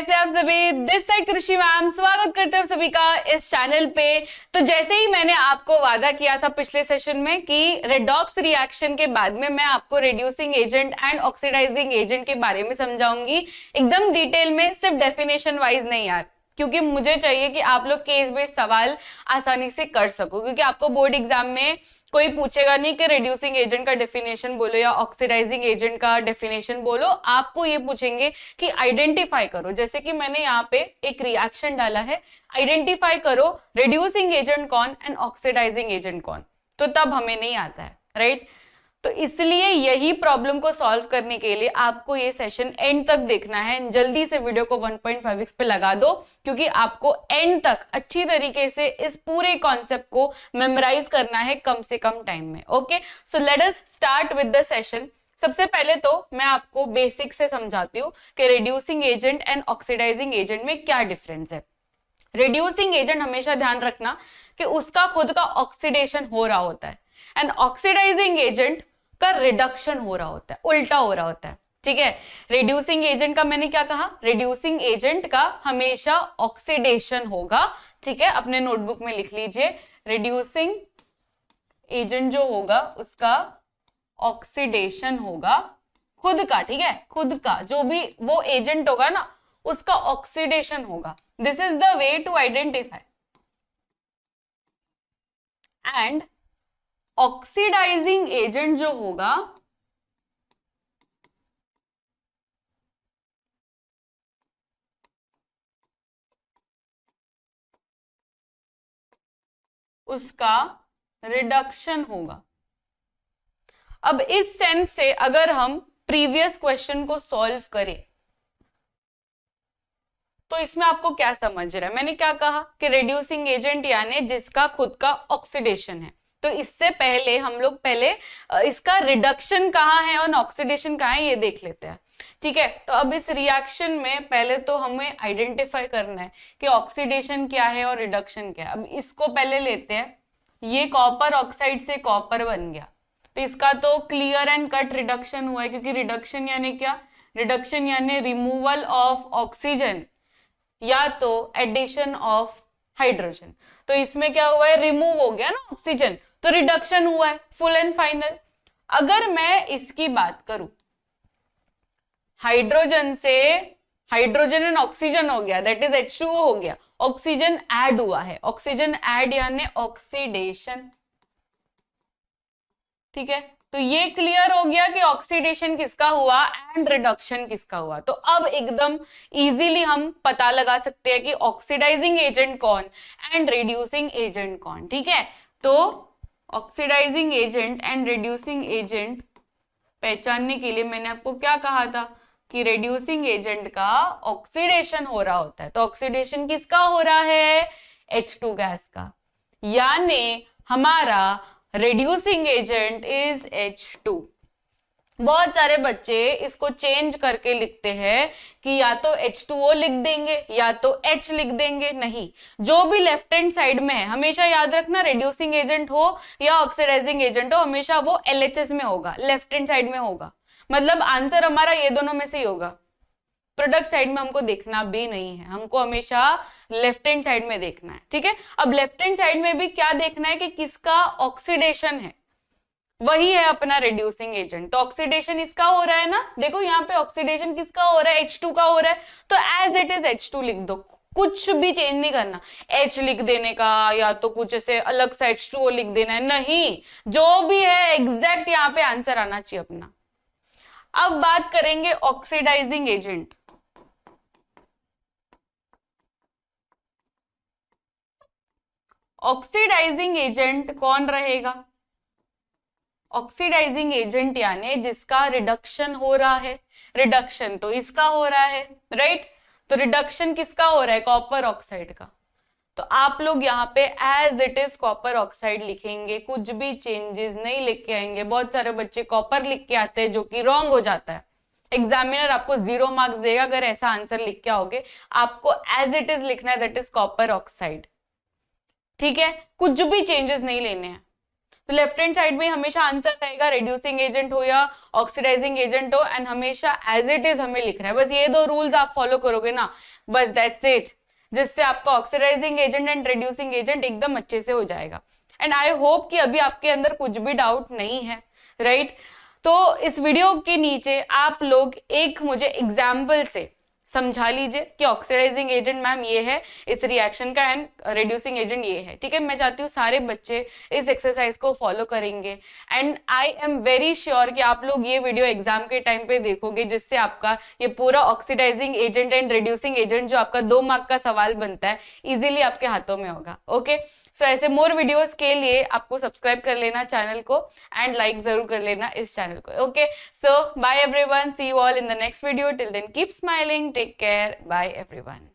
कैसे आप सभी। दिस साइड कृषि मैम स्वागत करते हैं आप सभी का इस चैनल पे। तो जैसे ही मैंने आपको वादा किया था पिछले सेशन में कि रेडॉक्स रिएक्शन के बाद में मैं आपको reducing agent and oxidizing agent के बारे में समझाऊंगी एकदम डिटेल में, सिर्फ डेफिनेशन वाइज नहीं यार, क्योंकि मुझे चाहिए कि आप लोग केस बेस्ड सवाल आसानी से कर सको, क्योंकि आपको बोर्ड एग्जाम में कोई पूछेगा नहीं कि रिड्यूसिंग एजेंट का डेफिनेशन बोलो या ऑक्सीडाइजिंग एजेंट का डेफिनेशन बोलो। आपको ये पूछेंगे कि आइडेंटिफाई करो, जैसे कि मैंने यहाँ पे एक रिएक्शन डाला है, आइडेंटिफाई करो रिड्यूसिंग एजेंट कौन एंड ऑक्सीडाइजिंग एजेंट कौन, तो तब हमें नहीं आता है, राइट। तो इसलिए यही प्रॉब्लम को सॉल्व करने के लिए आपको ये सेशन एंड तक देखना है। जल्दी से वीडियो को 1.5x पे लगा दो, क्योंकि आपको एंड तक अच्छी तरीके से इस पूरे कॉन्सेप्ट को मेमोराइज करना है कम से कम टाइम में। Okay, so let us start with the session. सबसे पहले तो मैं आपको बेसिक से समझाती हूँ कि reducing agent and oxidizing agent में क्या डिफरेंस है। रिड्यूसिंग एजेंट हमेशा ध्यान रखना कि उसका खुद का ऑक्सीडेशन हो रहा होता है, एंड ऑक्सीडाइजिंग एजेंट का रिडक्शन हो रहा होता है, उल्टा हो रहा होता है। ठीक है, रिड्यूसिंग एजेंट का मैंने क्या कहा, रिड्यूसिंग एजेंट का हमेशा ऑक्सीडेशन होगा। ठीक है, अपने नोटबुक में लिख लीजिए, रिड्यूसिंग एजेंट जो होगा उसका ऑक्सीडेशन होगा खुद का। ठीक है, खुद का जो भी वो एजेंट होगा ना, उसका ऑक्सीडेशन होगा। This is the way to identify. And oxidizing agent जो होगा उसका रिडक्शन होगा। अब इस सेंस से अगर हम प्रीवियस क्वेश्चन को सॉल्व करें तो इसमें आपको क्या समझ रहा है। मैंने क्या कहा कि रिड्यूसिंग एजेंट यानी जिसका खुद का ऑक्सीडेशन है। तो इससे पहले हम लोग पहले इसका रिडक्शन कहाँ है और ऑक्सीडेशन कहाँ है ये देख लेते हैं। ठीक है, तो अब इस रिएक्शन में पहले तो हमें आइडेंटिफाई करना है कि ऑक्सीडेशन क्या है और रिडक्शन क्या है। अब इसको पहले लेते हैं, ये कॉपर ऑक्साइड से कॉपर बन गया, तो इसका तो क्लियर एंड कट रिडक्शन हुआ है, क्योंकि रिडक्शन यानी क्या, रिडक्शन यानी रिमूवल ऑफ ऑक्सीजन या तो एडिशन ऑफ हाइड्रोजन। तो इसमें क्या हुआ है, रिमूव हो गया ना ऑक्सीजन, तो रिडक्शन हुआ है फुल एंड फाइनल। अगर मैं इसकी बात करूं, हाइड्रोजन से हाइड्रोजन एंड ऑक्सीजन हो गया, दैट इज H2O हो गया, ऑक्सीजन ऐड हुआ है, ऑक्सीजन ऐड यानी ऑक्सीडेशन। ठीक है, तो ये क्लियर हो गया कि ऑक्सीडेशन किसका हुआ एंड रिडक्शन किसका हुआ। तो अब एकदम इजीली हम पता लगा सकते हैं कि ऑक्सीडाइजिंग एजेंट कौन एंड रिड्यूसिंग एजेंट कौन। ठीक है, तो oxidizing agent and reducing agent पहचानने के लिए मैंने आपको क्या कहा था कि रिड्यूसिंग एजेंट का ऑक्सीडेशन हो रहा होता है। तो ऑक्सीडेशन किसका हो रहा है, H2 गैस का, यानी हमारा रिड्यूसिंग एजेंट इज H2। बहुत सारे बच्चे इसको चेंज करके लिखते हैं कि या तो H2O लिख देंगे या तो H लिख देंगे। नहीं, जो भी लेफ्ट हैंड साइड में है हमेशा याद रखना, रिड्यूसिंग एजेंट हो या ऑक्सीडाइजिंग एजेंट हो, हमेशा वो LHS में होगा, लेफ्ट हैंड साइड में होगा। मतलब आंसर हमारा ये दोनों में से ही होगा। प्रोडक्ट साइड में हमको देखना भी नहीं है, हमको हमेशा लेफ्ट हैंड साइड में देखना है। ठीक है, अब लेफ्ट हैंड साइड में भी क्या देखना है कि किसका ऑक्सीडेशन है, वही है अपना रिड्यूसिंग एजेंट। तो ऑक्सीडेशन इसका हो रहा है ना, देखो यहाँ पे ऑक्सीडेशन किसका हो रहा है, H2 का हो रहा है, तो एज इट इज H2 लिख दो, कुछ भी चेंज नहीं करना, H लिख देने का या तो कुछ ऐसे अलग सा H2O लिख देना है, नहीं, जो भी है एग्जैक्ट यहाँ पे आंसर आना चाहिए अपना। अब बात करेंगे ऑक्सीडाइजिंग एजेंट। ऑक्सीडाइजिंग एजेंट कौन रहेगा, ऑक्सीडाइजिंग एजेंट यानी जिसका रिडक्शन हो रहा है। रिडक्शन तो इसका हो रहा है, राइट। तो रिडक्शन किसका हो रहा है, कॉपर ऑक्साइड का। तो आप लोग यहाँ पे as it is copper oxide लिखेंगे, कुछ भी चेंजेस नहीं लिख के आएंगे। बहुत सारे बच्चे कॉपर लिख के आते हैं, जो कि रॉन्ग हो जाता है। एग्जामिनर आपको 0 मार्क्स देगा अगर ऐसा आंसर लिख के आओगे। आपको एज इट इज लिखना है, दैट इज कॉपर ऑक्साइड। ठीक है, कुछ भी चेंजेस नहीं लेने हैं। तो लेफ्ट हैंड साइड में हमेशा आंसर रहेगा, रिड्यूसिंग एजेंट हो या ऑक्सीडाइजिंग एजेंट हो, एंड हमेशा एज इट इज हमें लिखना है। बस ये 2 रूल्स आप फॉलो करोगे ना, बस दैट्स इट, जिससे आपका oxidizing agent and reducing agent एकदम अच्छे से हो जाएगा। एंड आई होप कि अभी आपके अंदर कुछ भी डाउट नहीं है, राइट? तो इस वीडियो के नीचे आप लोग एक मुझे एग्जाम्पल से समझा लीजिए कि ऑक्सीडाइजिंग एजेंट मैम ये है इस रिएक्शन का, एंड रिड्यूसिंग एजेंट ये है, ठीक है? मैं चाहती हूँ सारे बच्चे इस एक्सरसाइज को फॉलो करेंगे, and I am very sure कि आप लोग ये वीडियो एग्जाम के टाइम पे देखोगे, जिससे आपका ये पूरा oxidizing agent and reducing agent जो आपका 2 मार्क का सवाल बनता है, इजीली आपके हाथों में होगा। ओके, सो ऐसे मोर वीडियोस के लिए आपको सब्सक्राइब कर लेना चैनल को, एंड लाइक जरूर कर लेना इस चैनल को। Okay, so bye everyone, see you all in the next video, till then keep smiling, take care, bye everyone.